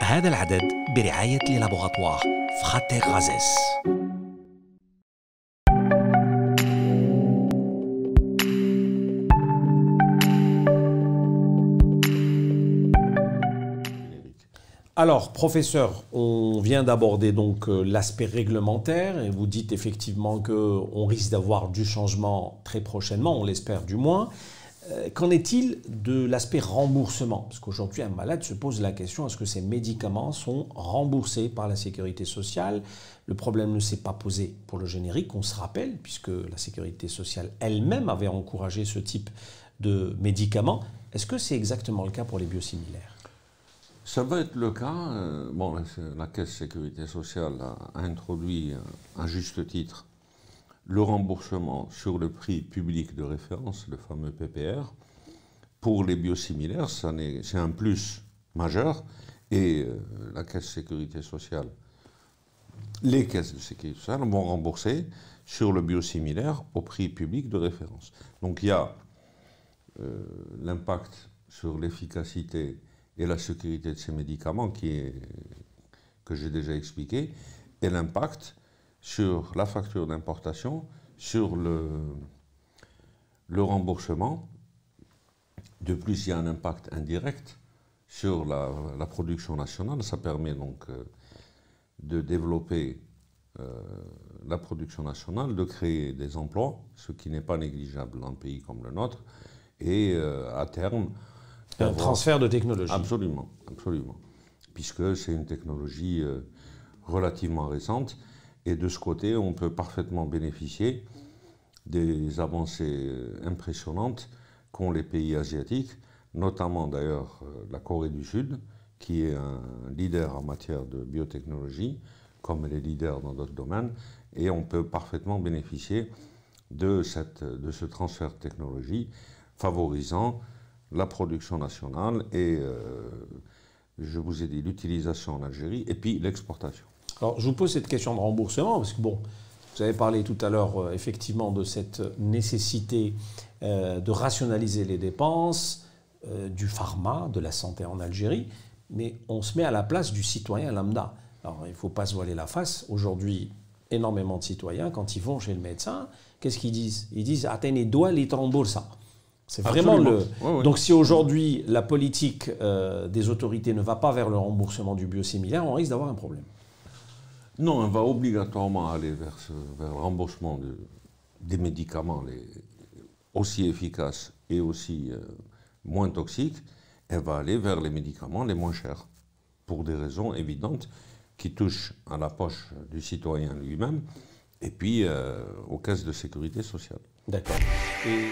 هذا العدد برعاية لي لابوغاتوار فراتير غازيس. Alors, professeur, on vient d'aborder donc l'aspect réglementaire et vous dites effectivement qu'on risque d'avoir du changement très prochainement, on l'espère du moins. Qu'en est-il de l'aspect remboursement? Parce qu'aujourd'hui, un malade se pose la question, est-ce que ces médicaments sont remboursés par la sécurité sociale? Le problème ne s'est pas posé pour le générique, on se rappelle, puisque la sécurité sociale elle-même avait encouragé ce type de médicaments. Est-ce que c'est exactement le cas pour les biosimilaires? Ça va être le cas. Bon, la Caisse de sécurité sociale a introduit à juste titre le remboursement sur le prix public de référence, le fameux PPR. Pour les biosimilaires, c'est un plus majeur et la Caisse de sécurité sociale, les caisses de sécurité sociale vont rembourser sur le biosimilaire au prix public de référence. Donc il y a l'impact sur l'efficacité et la sécurité de ces médicaments que j'ai déjà expliqué, et l'impact sur la facture d'importation, sur le remboursement. De plus, il y a un impact indirect sur la production nationale. Ça permet donc de développer la production nationale, de créer des emplois, ce qui n'est pas négligeable dans un pays comme le nôtre, et à terme, un transfert de technologie. Absolument, absolument. Puisque c'est une technologie relativement récente. Et de ce côté, on peut parfaitement bénéficier des avancées impressionnantes qu'ont les pays asiatiques, notamment d'ailleurs la Corée du Sud, qui est un leader en matière de biotechnologie, comme elle est leader dans d'autres domaines. Et on peut parfaitement bénéficier de ce transfert de technologie, favorisant la production nationale et, je vous ai dit, l'utilisation en Algérie et puis l'exportation. Alors, je vous pose cette question de remboursement parce que, bon, vous avez parlé tout à l'heure, effectivement, de cette nécessité de rationaliser les dépenses, du pharma, de la santé en Algérie, mais on se met à la place du citoyen lambda. Alors, il ne faut pas se voiler la face. Aujourd'hui, énormément de citoyens, quand ils vont chez le médecin, qu'est-ce qu'ils disent? Ils disent « Attendez, doit les rembourser ». C'est vraiment le... Oui, oui. Donc si aujourd'hui la politique des autorités ne va pas vers le remboursement du biosimilaire, on risque d'avoir un problème. Non, on va obligatoirement aller vers le remboursement des médicaments aussi efficaces et aussi moins toxiques. Elle va aller vers les médicaments les moins chers, pour des raisons évidentes qui touchent à la poche du citoyen lui-même et puis aux caisses de sécurité sociale. D'accord. Et